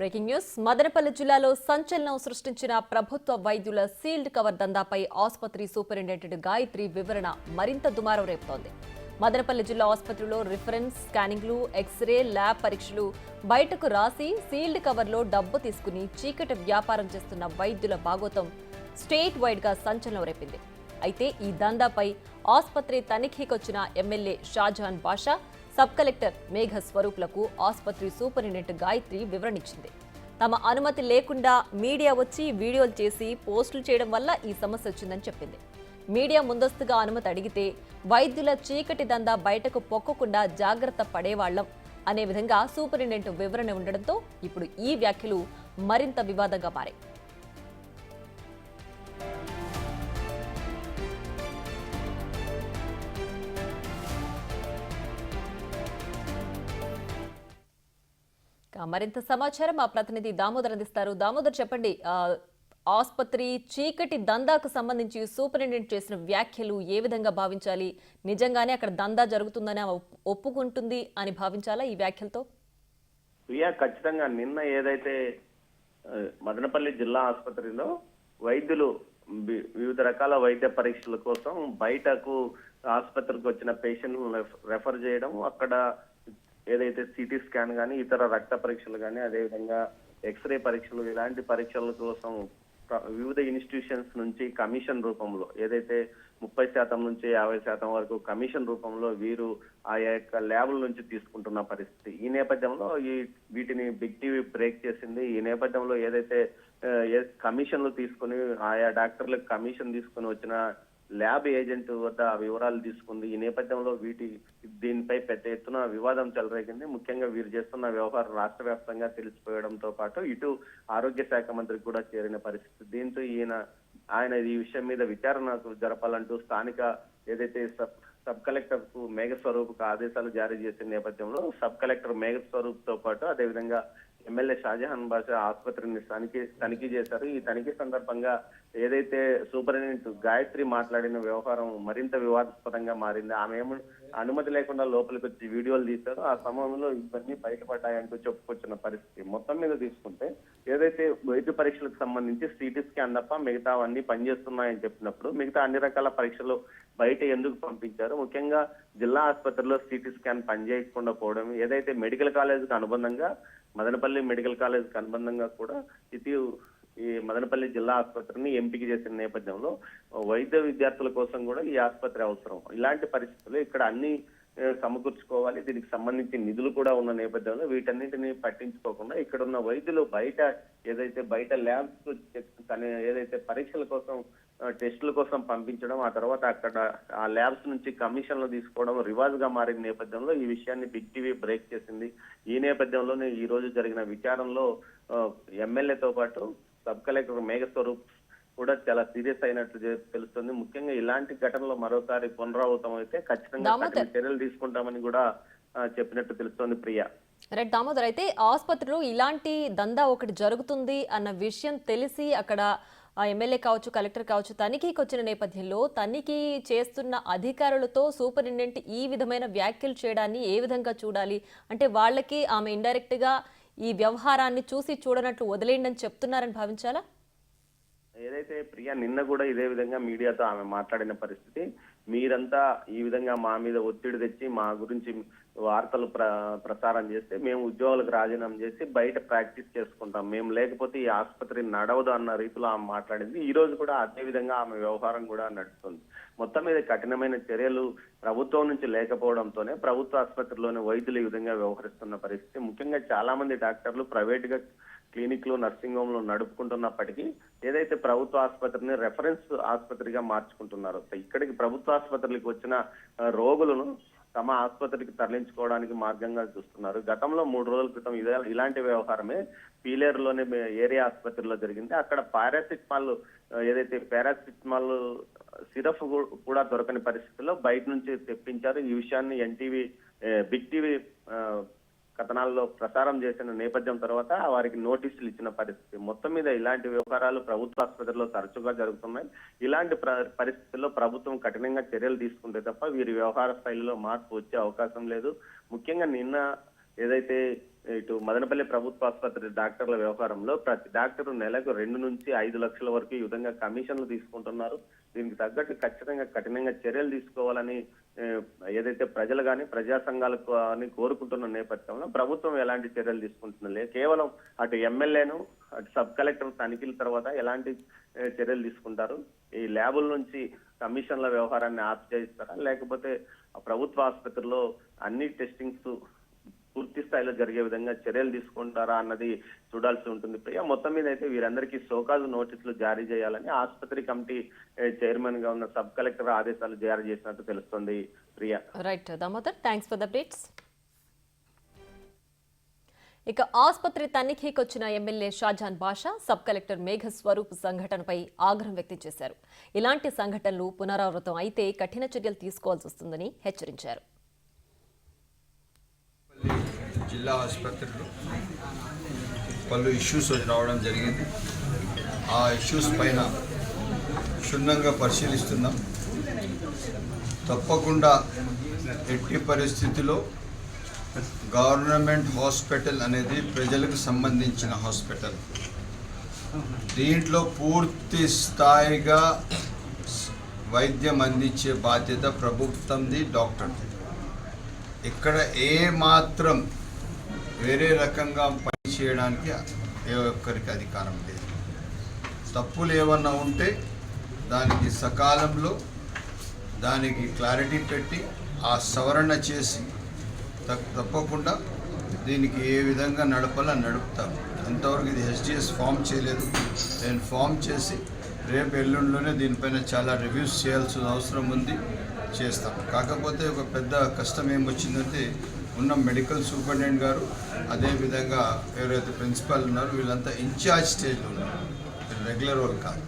Breaking news Madanapalle జిల్లాలో సంచలనం సృష్టించిన ప్రభుత్వ వైద్యుల సీల్డ్ కవర్ దందాపై ఆసుపత్రి సూపరింటెండెంట్ గాయత్రి వివరణ మరింత దుమారం రేపుతోంది. మదనపల్లి జిల్లా ఆసుపత్రిలో రిఫరెన్స్ స్కానింగ్లు, ఎక్స్రే, ల్యాబ్ పరీక్షలు బయటకు రాసి సీల్డ్ కవర్లో డబ్బు తీసుకుని చీకటి వ్యాపారం చేస్తున్న వైద్యుల భాగోతం స్టేట్ వైడ్ గా సంచలనం రేపింది. అయితే ఈ దందాపై ఆసుపత్రి తనిఖీకొచ్చిన ఎమ్మెల్యే షాజహాన్ బాషా, సబ్ కలెక్టర్ మేఘ స్వరూప్లకు ఆసుపత్రి సూపరింటెండెంట్ గాయత్రి వివరణిచ్చింది. తమ అనుమతి లేకుండా మీడియా వచ్చి వీడియోలు చేసి పోస్టులు చేయడం వల్ల ఈ సమస్య వచ్చిందని చెప్పింది. మీడియా ముందస్తుగా అనుమతి అడిగితే వైద్యుల చీకటి దందా బయటకు పొక్కకుండా జాగ్రత్త పడేవాళ్లం అనే విధంగా సూపరింటెండెంట్ వివరణ ఉండడంతో ఇప్పుడు ఈ వ్యాఖ్యలు మరింత వివాదంగా మారాయి. మరింత సమాచారం మా ప్రతినిధి దామోదర్ అందిస్తారు. దామోదర్, చెప్పండి, ఆసుపత్రి చీకటి దందాకు సంబంధించి సూపరింటెండెంట్ చేసిన వ్యాఖ్యలు ఏ విధంగా భావించాలి? నిజంగానే అక్కడ దందా జరుగుతుందని ఒప్పుకుంటుంది అని భావించాలా ఈ వ్యాఖ్యలతో? ప్రియా, ఖచ్చితంగా నిన్న ఏదైతే మదనపల్లి జిల్లా ఆసుపత్రిలో వైద్యులు వివిధ రకాల వైద్య పరీక్షల కోసం బయటకు ఆసుపత్రికి వచ్చిన పేషెంట్ రెఫర్ చేయడం, అక్కడ ఏదైతే సిటీ స్కాన్ కానీ ఇతర రక్త పరీక్షలు కానీ అదేవిధంగా ఎక్స్రే పరీక్షలు ఇలాంటి పరీక్షల కోసం వివిధ ఇన్స్టిట్యూషన్స్ నుంచి కమిషన్ రూపంలో ఏదైతే 30% నుంచి 50% వరకు కమిషన్ రూపంలో వీరు ఆయా యొక్క ల్యాబ్ల నుంచి తీసుకుంటున్న పరిస్థితి. ఈ నేపథ్యంలో వీటిని బిగ్ టీవీ బ్రేక్ చేసింది. ఈ నేపథ్యంలో ఏదైతే కమిషన్లు తీసుకుని ఆయా డాక్టర్లకు కమిషన్ తీసుకుని వచ్చిన ల్యాబ్ ఏజెంట్ వద్ద వివరాలు తీసుకుంది. ఈ నేపథ్యంలో దీనిపై పెద్ద ఎత్తున వివాదం చెలరేగింది. ముఖ్యంగా వీరు చేస్తున్న వ్యవహారం రాష్ట్ర వ్యాప్తంగా తెలిసిపోవడంతో పాటు ఇటు ఆరోగ్య శాఖ మంత్రికి కూడా చేరిన పరిస్థితి. దీంతో ఆయన ఈ విషయం మీద విచారణ జరపాలంటూ స్థానిక ఏదైతే సబ్ కలెక్టర్ కు మేఘ స్వరూప్ ఆదేశాలు జారీ చేసిన నేపథ్యంలో సబ్ కలెక్టర్ మేఘ స్వరూప్ తో పాటు అదేవిధంగా ఎమ్మెల్యే షాజహాన్ బాషా ఆసుపత్రిని తనిఖీ చేశారు. ఈ తనిఖీ సందర్భంగా ఏదైతే సూపరింటెండెంట్ గాయత్రి మాట్లాడిన వ్యవహారం మరింత వివాదాస్పదంగా మారింది. ఆమె అనుమతి లేకుండా లోపలికి వచ్చి వీడియోలు తీశారు. ఆ సమయంలో ఇవన్నీ బయటపడ్డాయంటూ చెప్పుకొచ్చిన పరిస్థితి. మొత్తం మీద తీసుకుంటే ఏదైతే వైద్య పరీక్షలకు సంబంధించి సిటీ స్కాన్ తప్ప మిగతా అన్ని పనిచేస్తున్నాయని చెప్పినప్పుడు మిగతా అన్ని రకాల పరీక్షలు బయట ఎందుకు పంపించారు? ముఖ్యంగా జిల్లా ఆసుపత్రిలో సిటీ స్కాన్ పనిచేయకుండా పోవడం, ఏదైతే మెడికల్ కాలేజీకి అనుబంధంగా మదనపల్లి మెడికల్ కాలేజీకి అనుబంధంగా కూడా ఈ మదనపల్లి జిల్లా ఆసుపత్రిని ఎంపిక చేసిన నేపథ్యంలో వైద్య విద్యార్థుల కోసం కూడా ఈ ఆసుపత్రి అవసరం. ఇలాంటి పరిస్థితుల్లో ఇక్కడ అన్ని సమకూర్చుకోవాలి. దీనికి సంబంధించి నిధులు కూడా ఉన్న నేపథ్యంలో వీటన్నిటిని పట్టించుకోకుండా ఇక్కడ ఉన్న వైద్యులు బయట ల్యాబ్స్ ఏదైతే పరీక్షల కోసం టెస్టుల కోసం పంపించడం, ఆ తర్వాత అక్కడ ఆ ల్యాబ్స్ నుంచి కమిషన్లు తీసుకోవడం రివాజ్ గా మారిన నేపథ్యంలో ఈ విషయాన్ని బిగ్ టీవీ బ్రేక్ చేసింది. ఈ నేపథ్యంలోనే ఈ రోజు జరిగిన విచారణలో ఎమ్మెల్యేతో పాటు సబ్ కలెక్టర్ మేఘ స్వరూప్ కూడా చాలా సీరియస్ అయినట్లు తెలుస్తుంది. ముఖ్యంగా ఇలాంటి ఘటనలు మరోసారి పునరావృతం అయితే ఖచ్చితంగా చర్యలు తీసుకుంటామని కూడా చెప్పినట్టు తెలుస్తోంది. ప్రియా, రైట్ దామోదర్, అయితే ఆసుపత్రిలో ఇలాంటి దందా ఒకటి జరుగుతుంది అన్న విషయం తెలిసి అక్కడ ఎమ్మెల్యే కావచ్చు, కలెక్టర్ కావచ్చు తనిఖీకి వచ్చిన నేపథ్యంలో తనిఖీ చేస్తున్న అధికారులతో సూపరింటెండెంట్ ఈ విధమైన వ్యాఖ్యలు చేయడాన్ని ఏ విధంగా చూడాలి? అంటే వాళ్ళకి ఆమె ఇండైరెక్ట్ గా ఈ వ్యవహారాన్ని చూసి చూడనట్లు వదిలేయండి అని చెప్తున్నారని భావించాలా? ఏదైతే ప్రియా నిన్న కూడా ఇదే విధంగా మీడియాతో ఆమె మాట్లాడిన పరిస్థితి, మీరంతా ఈ విధంగా మా మీద ఒత్తిడి తెచ్చి మా గురించి వార్తలు ప్రసారం చేస్తే మేము ఉద్యోగులకు రాజీనామా చేసి బయట ప్రాక్టీస్ చేసుకుంటాం, మేము లేకపోతే ఈ ఆసుపత్రి నడవదు అన్న రీతిలో ఆమె మాట్లాడింది. ఈ రోజు కూడా అదే విధంగా ఆమె వ్యవహారం కూడా నడుస్తుంది. మొత్తం మీద కఠినమైన చర్యలు ప్రభుత్వం నుంచి లేకపోవడంతోనే ప్రభుత్వ ఆసుపత్రిలోని వైద్యులు ఈ విధంగా వ్యవహరిస్తున్న పరిస్థితి. ముఖ్యంగా చాలా మంది డాక్టర్లు ప్రైవేట్ గా క్లినిక్లు, నర్సింగ్ హోమ్లు నడుపుకుంటున్నప్పటికీ ఏదైతే ప్రభుత్వ ఆసుపత్రిని రెఫరెన్స్ ఆసుపత్రిగా మార్చుకుంటున్నారో, ఇక్కడికి ప్రభుత్వ ఆసుపత్రికి వచ్చిన రోగులను తమ ఆసుపత్రికి తరలించుకోవడానికి మార్గంగా చూస్తున్నారు. గతంలో 3 రోజుల క్రితం ఇలాంటి వ్యవహారమే పీలేరులోని ఏరియా ఆసుపత్రిలో జరిగింది. అక్కడ పారాసిటమాల్ సిరప్ కూడా దొరకని పరిస్థితుల్లో బయట నుంచి తెప్పించారు. ఈ విషయాన్ని బిగ్ టీవీ కథనాల్లో ప్రసారం చేసిన నేపథ్యం తర్వాత వారికి నోటీసులు ఇచ్చిన పరిస్థితి. మొత్తం మీద ఇలాంటి వ్యవహారాలు ప్రభుత్వ ఆసుపత్రిలో తరచుగా జరుగుతున్నాయి. ఇలాంటి పరిస్థితుల్లో ప్రభుత్వం కఠినంగా చర్యలు తీసుకుంటే తప్ప వీరి వ్యవహార స్థాయిలో మార్పు వచ్చే అవకాశం లేదు. ముఖ్యంగా నిన్న ఏదైతే ఇటు మదనపల్లి ప్రభుత్వ ఆసుపత్రి డాక్టర్ల వ్యవహారంలో ప్రతి డాక్టర్ నెలకు 2 నుంచి 5 లక్షల వరకు ఈ విధంగా కమిషన్లు తీసుకుంటున్నారు. దీనికి తగ్గట్టు ఖచ్చితంగా కఠినంగా చర్యలు తీసుకోవాలని ఏదైతే ప్రజలు కానీ ప్రజా సంఘాలకు అని కోరుకుంటున్న నేపథ్యంలో ప్రభుత్వం ఎలాంటి చర్యలు తీసుకుంటుందో కేవలం అటు ఎమ్మెల్యేను అటు సబ్ కలెక్టర్ తనిఖీల తర్వాత ఎలాంటి చర్యలు తీసుకుంటారు, ఈ ల్యాబుల నుంచి కమిషన్ల వ్యవహారాన్ని ఆప్ చేయిస్తారా, లేకపోతే ప్రభుత్వ ఆసుపత్రిలో అన్ని టెస్టింగ్స్ పూర్తి స్థాయిలో జరిగే విధంగా చర్యలు తీసుకుంటారా అన్నది చూడాల్సి ఉంటుంది. ప్రియా, మొత్తం మీద అయితే వీరందరికీ షోకాజ్ నోటీసులు జారీ చేయాలని ఆసుపత్రి కమిటీ చైర్మన్ గా ఉన్న సబ్ కలెక్టర్ ఆదేశాలు జారీ చేసినట్టు తెలుస్తుంది. Priya. Right Damodar, thanks for the updates. ఇక ఆసుపత్రి తనిఖీకి వచ్చిన ఎమ్మెల్యే షాజాన్ బాషా సబ్ కలెక్టర్ మేఘస్వరూప్ సంఘటనపై ఆగ్రహం వ్యక్తం చేశారు. ఇలాంటి సంఘటనలు పునరావృతం అయితే కఠిన చర్యలు తీసుకోవాల్సి వస్తుందని హెచ్చరించారు. జిల్లా ఆసుపత్రిలో పలు ఇష్యూస్ రావడం జరిగింది. ఆ ఇష్యూస్ పైన క్షుణ్ణంగా పరిశీలిస్తున్నాం. తప్పకుండా ఎట్టి పరిస్థితిలో గవర్నమెంట్ హాస్పిటల్ అనేది ప్రజలకు సంబంధించిన హాస్పిటల్. దీంట్లో పూర్తి స్థాయిగా వైద్యం అందించే బాధ్యత ప్రభుత్వంది, డాక్టర్ది. ఇక్కడ ఏ మాత్రం వేరే రకంగా పని చేయడానికి ఏ ఒక్కరికి అధికారం లేదు. తప్పులు ఏమన్నా ఉంటే దానికి సకాలంలో దానికి క్లారిటీ పెట్టి ఆ సవరణ చేసి తప్పకుండా దీనికి ఏ విధంగా నడపాలో నడుపుతారు. అంతవరకు ఇది హెచ్డిఎస్ ఫామ్ చేయలేదు. నేను ఫామ్ చేసి రేపు ఎల్లుండిలోనే దీనిపైన చాలా రివ్యూస్ చేయాల్సిన అవసరం ఉంది, చేస్తాం. కాకపోతే ఒక పెద్ద కష్టం ఏమొచ్చిందంటే ఉన్న మెడికల్ సూపరింటెండెంట్ గారు, అదేవిధంగా ఎవరైతే ప్రిన్సిపాల్ ఉన్నారో వీళ్ళంతా ఇన్ఛార్జ్ స్టేజ్లో ఉన్నారు, రెగ్యులర్ వాళ్ళు కాదు.